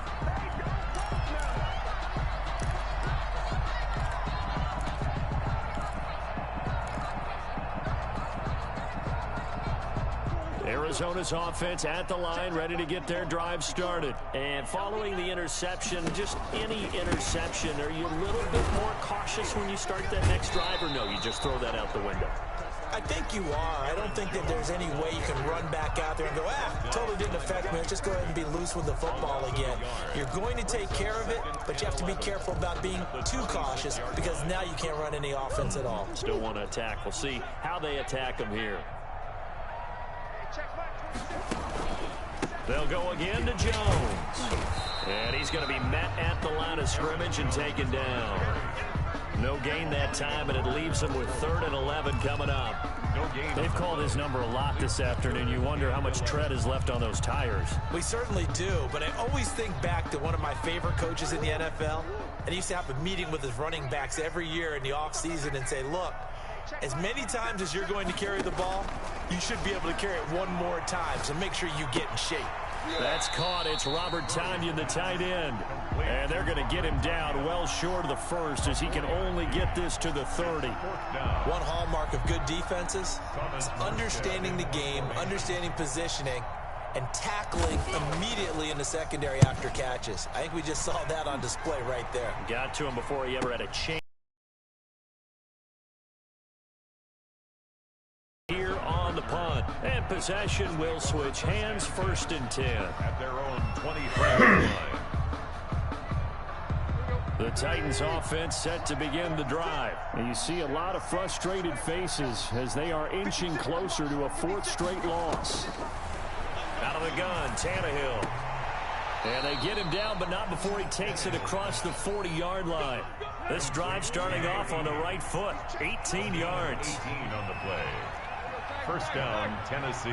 Arizona's offense at the line, ready to get their drive started. And following the interception, just any interception, are you a little bit more cautious when you start that next drive, or no, you just throw that out the window? I think you are. I don't think that there's any way you can run back out there and go, totally didn't affect me. Let's just go ahead and be loose with the football again. You're going to take care of it, but you have to be careful about being too cautious because now you can't run any offense at all. Still want to attack. We'll see how they attack him here. They'll go again to Jones. And he's going to be met at the line of scrimmage and taken down. No gain that time, and it leaves him with 3rd and 11 coming up. No gain. They've called his number a lot this afternoon. You wonder how much tread is left on those tires. We certainly do, but I always think back to one of my favorite coaches in the NFL, and he used to have a meeting with his running backs every year in the offseason and say, look, as many times as you're going to carry the ball, you should be able to carry it one more time, so make sure you get in shape. That's caught. It's Robert Tonyan, the tight end. And they're going to get him down well short of the 1st as he can only get this to the 30. One hallmark of good defenses is understanding the game, understanding positioning, and tackling immediately in the secondary after catches. I think we just saw that on display right there. Got to him before he ever had a chance. Here on the punt. And possession will switch hands, 1st and 10. At their own 23-yard line. The Titans offense set to begin the drive. And you see a lot of frustrated faces as they are inching closer to a 4th straight loss. Out of the gun, Tannehill. And they get him down, but not before he takes it across the 40-yard line. This drive starting off on the right foot, 18 yards. 18 on the play. First down, Tennessee.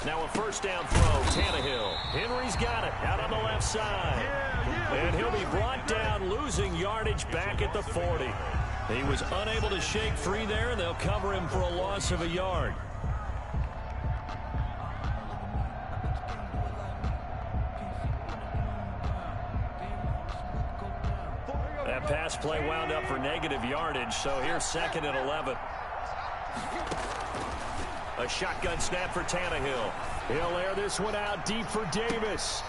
Now a first down throw, Tannehill. Henry's got it out on the left side. And he'll be brought down, losing yardage back at the 40. He was unable to shake free there, and they'll cover him for a loss of a yard. That pass play wound up for negative yardage, so here's 2nd and 11. A shotgun snap for Tannehill. He'll air this one out deep for Davis.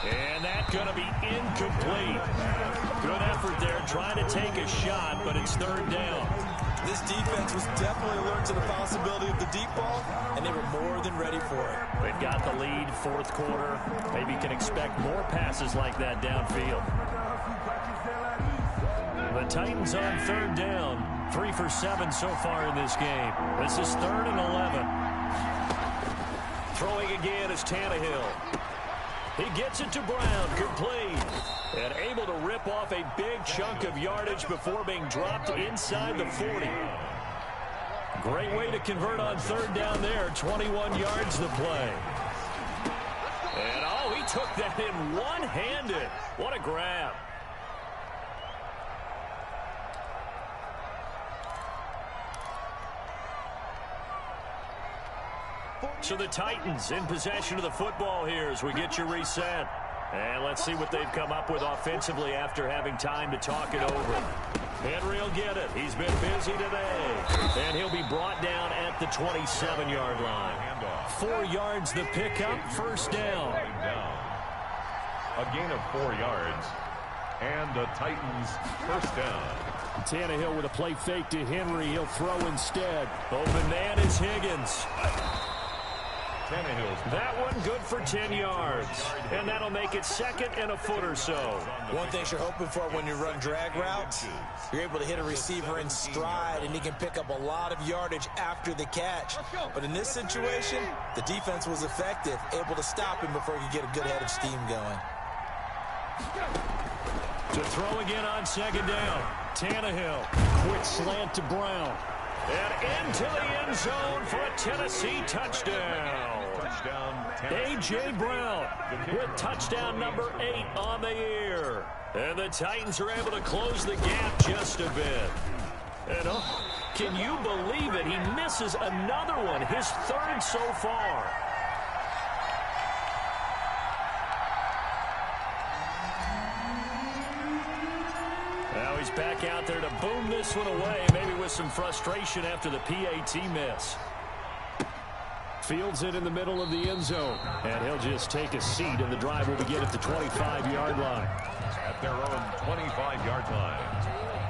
And that's going to be incomplete. Good effort there trying to take a shot, but it's 3rd down. This defense was definitely alert to the possibility of the deep ball, and they were more than ready for it. They've got the lead, 4th quarter. Maybe can expect more passes like that downfield. The Titans on 3rd down. 3 for 7 so far in this game. This is 3rd and 11. Throwing again is Tannehill. He gets it to Brown, complete. And able to rip off a big chunk of yardage before being dropped inside the 40. Great way to convert on third down there. 21 yards the play. And, oh, he took that in one-handed. What a grab. So the Titans in possession of the football here as we get you reset. And let's see what they've come up with offensively after having time to talk it over. Henry will get it. He's been busy today. And he'll be brought down at the 27-yard line. 4 yards the pickup, first down. A gain of 4 yards. And the Titans first down. Tannehill with a play fake to Henry. He'll throw instead. Open man is Higgins. That one good for 10 yards. And that'll make it second and a foot or so. One thing you're hoping for when you run drag routes, you're able to hit a receiver in stride, and he can pick up a lot of yardage after the catch. But in this situation, the defense was effective, able to stop him before he could get a good head of steam going. To throw again on second down. Tannehill. Quick slant to Brown. And into the end zone for a Tennessee touchdown. A.J. Brown with touchdown number 8 on the year. And the Titans are able to close the gap just a bit. And oh, can you believe it? He misses another one, his third so far. Now he's back out there to boom this one away, maybe with some frustration after the PAT miss. Fields it in the middle of the end zone. And he'll just take a seat, and the drive will begin at the 25-yard line. At their own 25-yard line.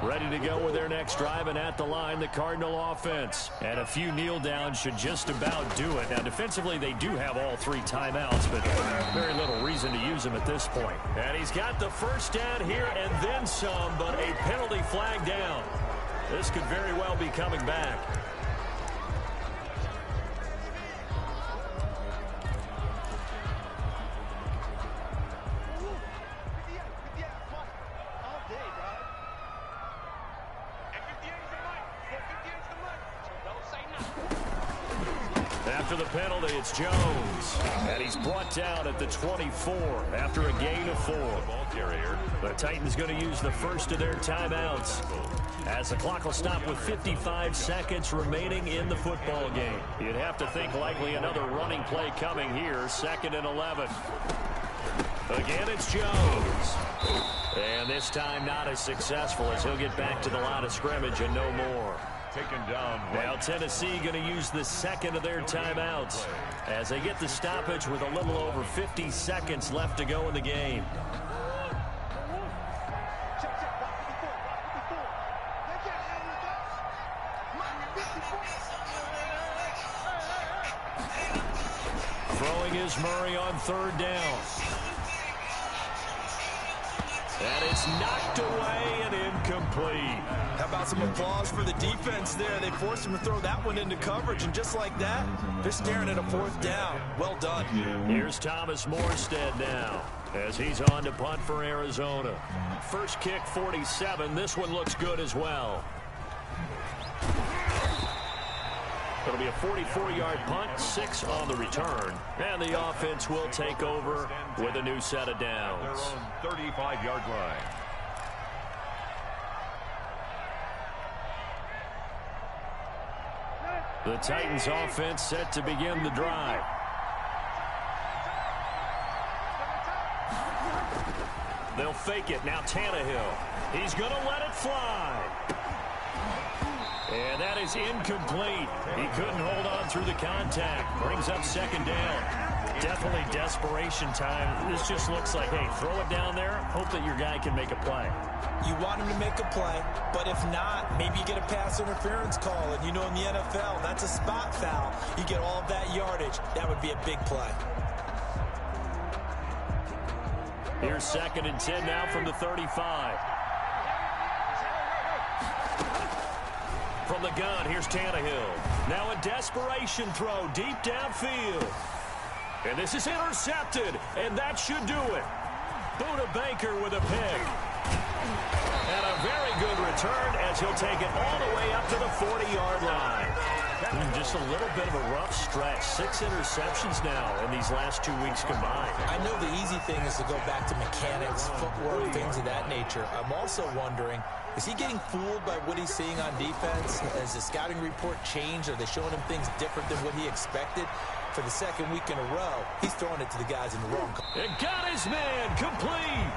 Ready to go with their next drive, and at the line, the Cardinal offense. And a few kneel downs should just about do it. Now, defensively, they do have all 3 timeouts, but very little reason to use them at this point. And he's got the first down here and then some, but a penalty flag down. This could very well be coming back. After the penalty, it's Jones. And he's brought down at the 24 after a gain of 4. Ball carrier. The Titans going to use the first of their timeouts as the clock will stop with 55 seconds remaining in the football game. You'd have to think likely another running play coming here, 2nd and 11. Again, it's Jones. And this time not as successful as he'll get back to the line of scrimmage and no more. Taken down. Now Tennessee going to use the second of their timeouts as they get the stoppage with a little over 50 seconds left to go in the game. Throwing is Murray on 3rd down. And it's knocked away and incomplete. How about some applause for the defense there? They forced him to throw that one into coverage, and just like that, they're staring at a 4th down. Well done. Here's Thomas Morstead now as he's on to punt for Arizona. First kick, 47. This one looks good as well. It'll be a 44-yard punt, 6 on the return. And the offense will take over with a new set of downs. Their own 35-yard line. The Titans offense set to begin the drive. They'll fake it. Now Tannehill. He's going to let it fly. And that is incomplete. He couldn't hold on through the contact. Brings up 2nd down. Definitely desperation time. This just looks like, hey, throw it down there. Hope that your guy can make a play. You want him to make a play, but if not, maybe you get a pass interference call. And you know in the NFL, that's a spot foul. You get all of that yardage. That would be a big play. Here's 2nd and 10 now from the 35. From the gun, here's Tannehill. Now a desperation throw deep downfield. And this is intercepted, and that should do it. Buda Baker with a pick. And a very good return as he'll take it all the way up to the 40-yard line. Just a little bit of a rough stretch. 6 interceptions now in these last 2 weeks combined. I know the easy thing is to go back to mechanics, footwork, things of that nature. I'm also wondering, is he getting fooled by what he's seeing on defense? Has the scouting report changed? Are they showing him things different than what he expected? For the second week in a row, he's throwing it to the guys in the wrong. It got his man complete.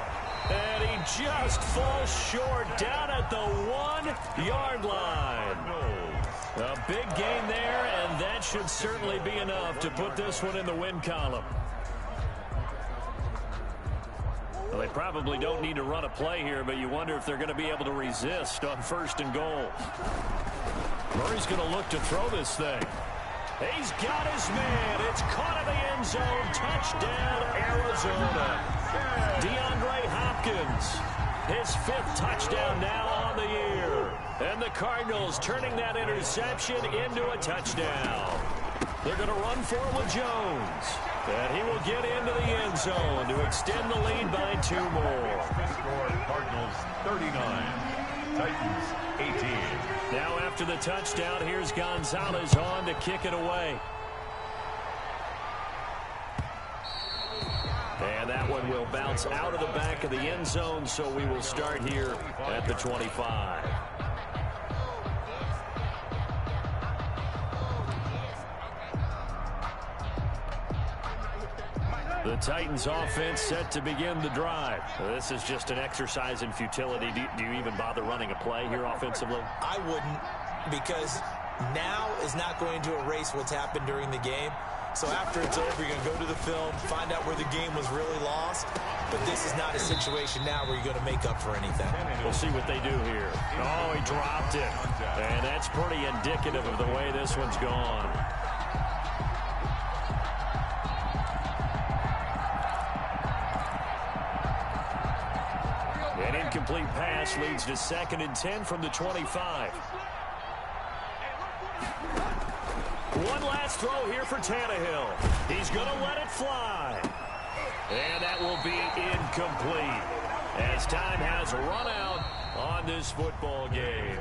And he just falls short down at the 1-yard line. A big gain there, and that should certainly be enough to put this one in the win column. Well, they probably don't need to run a play here, but you wonder if they're going to be able to resist on 1st and goal. Murray's going to look to throw this thing. He's got his man. It's caught in the end zone. Touchdown, Arizona. DeAndre Hopkins, his 5th touchdown now on the year. And the Cardinals turning that interception into a touchdown. They're going to run for it with Jones. And he will get into the end zone to extend the lead by 2 more. Cardinals 39, Titans 18. Now after the touchdown, here's Gonzalez on to kick it away. And that one will bounce out of the back of the end zone, so we will start here at the 25. The Titans offense set to begin the drive. This is just an exercise in futility. Do you even bother running a play here offensively? I wouldn't, because now is not going to erase what's happened during the game. So after it's over, you're going to go to the film, find out where the game was really lost. But this is not a situation now where you're going to make up for anything. We'll see what they do here. Oh, he dropped it. And that's pretty indicative of the way this one's gone. An incomplete pass leads to 2nd and 10 from the 25. One last throw here for Tannehill. He's going to let it fly. And that will be incomplete as time has run out on this football game.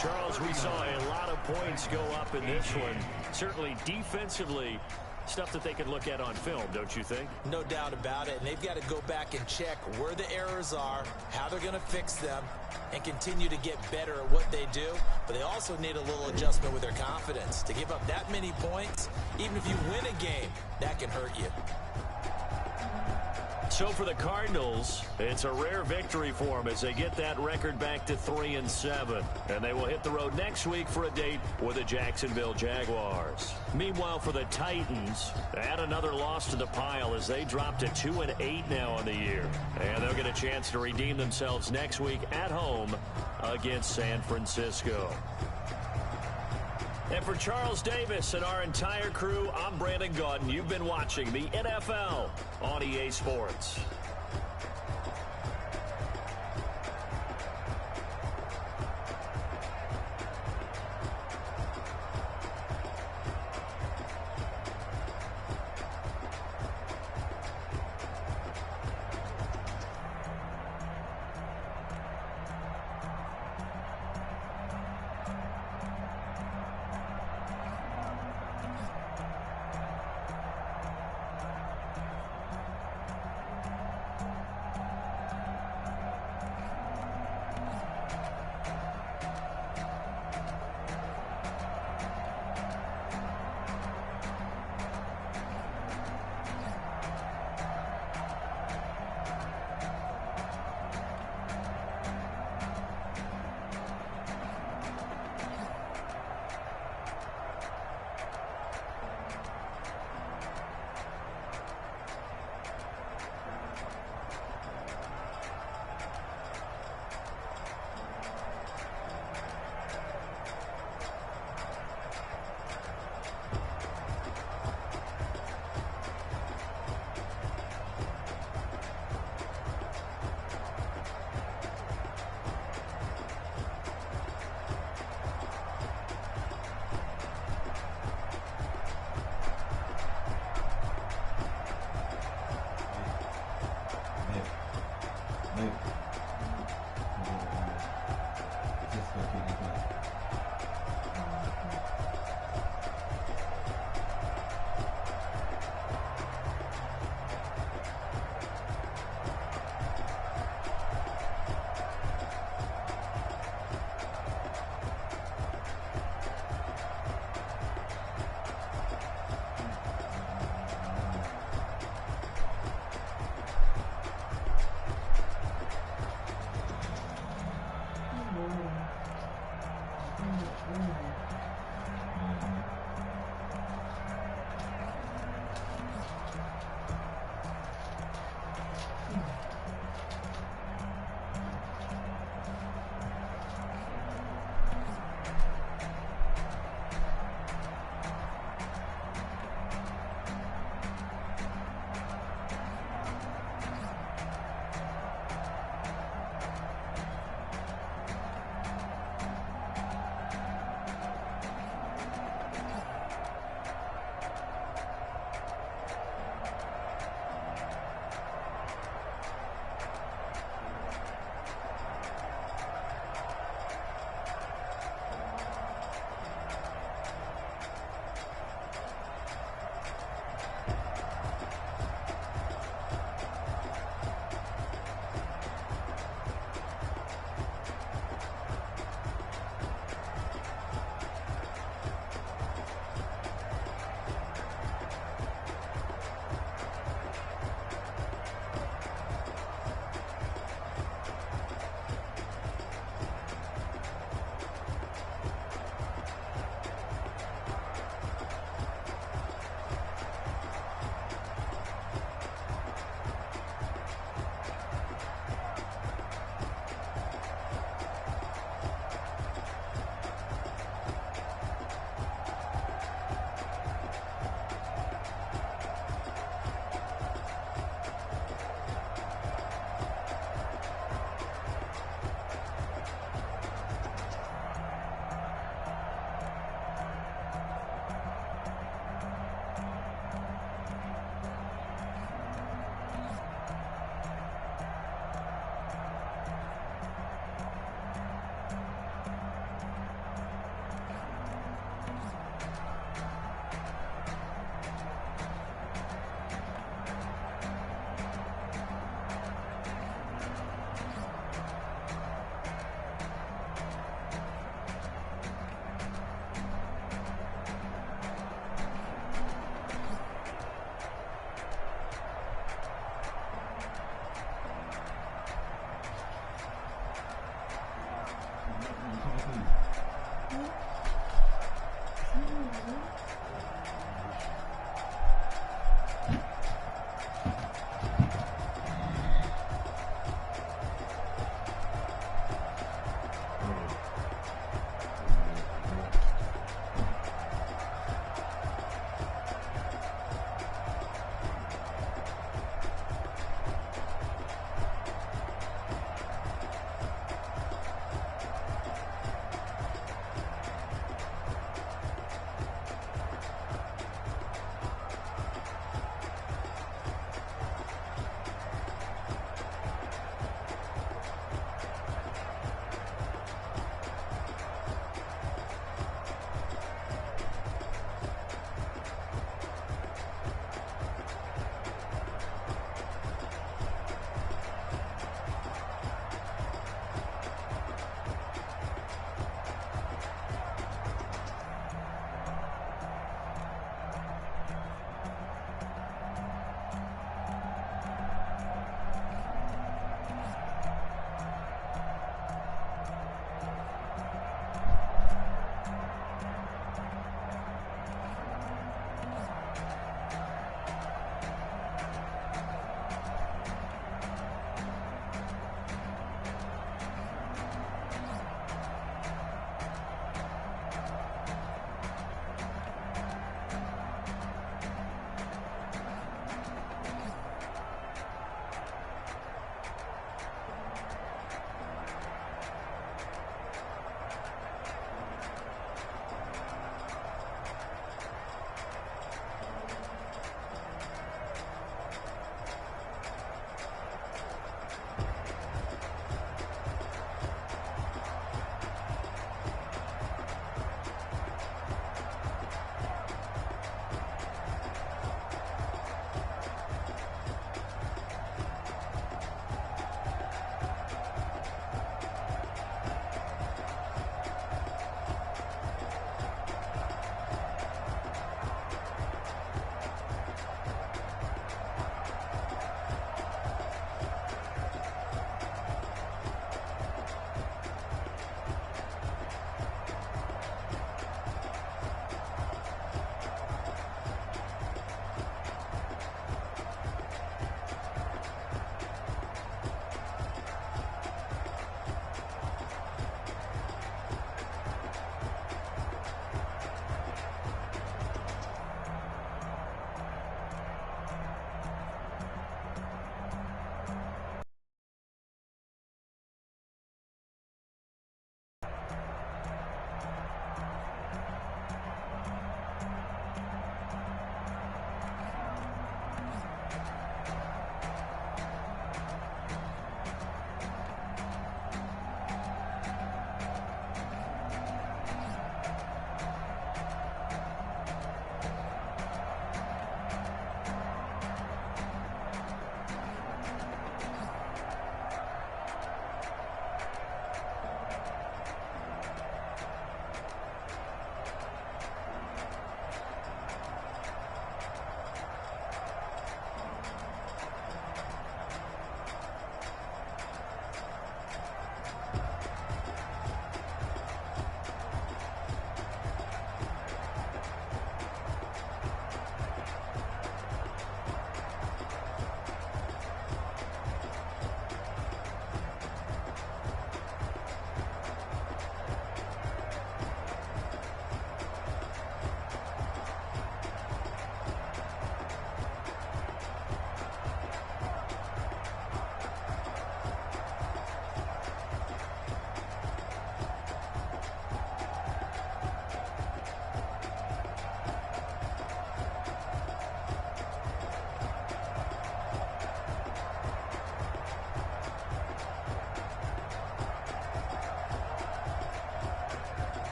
Charles, we saw a lot of points go up in this one. Certainly defensively, stuff that they could look at on film, don't you think? No doubt about it. And they've got to go back and check where the errors are, how they're going to fix them, and continue to get better at what they do. But they also need a little adjustment with their confidence. To give up that many points, even if you win a game, that can hurt you. So for the Cardinals, it's a rare victory for them as they get that record back to 3-7. And they will hit the road next week for a date with the Jacksonville Jaguars. Meanwhile, for the Titans, add another loss to the pile as they drop to 2-8 now on the year. And they'll get a chance to redeem themselves next week at home against San Francisco. And for Charles Davis and our entire crew, I'm Brandon Gaudin. You've been watching the NFL on EA Sports.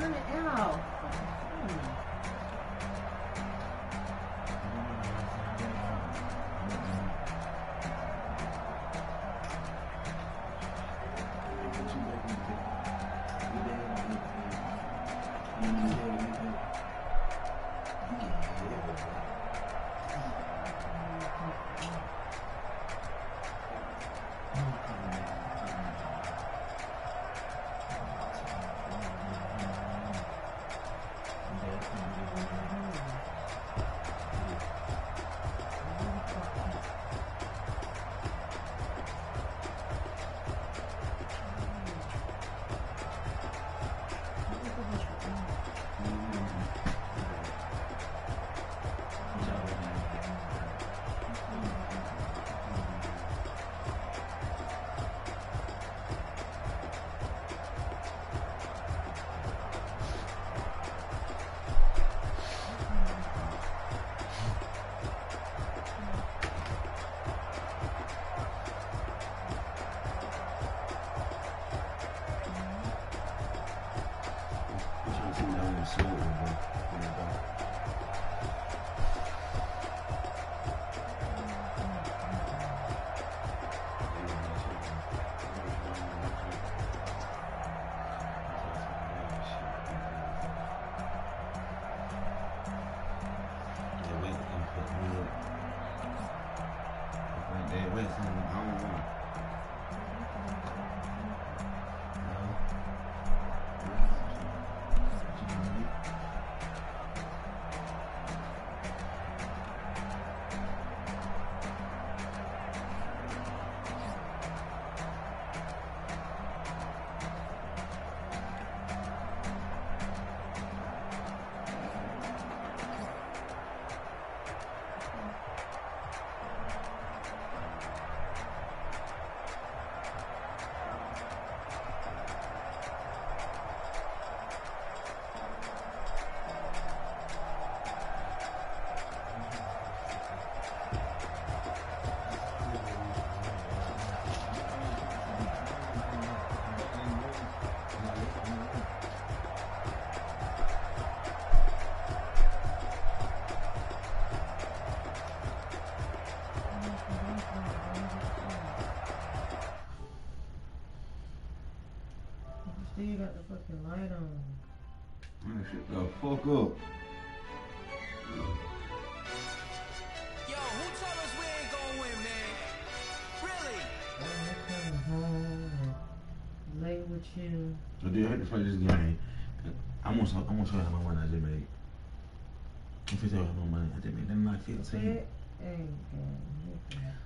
Turn it out. You got the fucking light on. Man, shit the fuck up. Yo, who told us we ain't gonna win, man? Really? I'm coming home and lay with you. So dude, I had to play this game. I'm gonna show you how much money I just made. I'm gonna show you how much money I just made. That's not 15. Ain't good.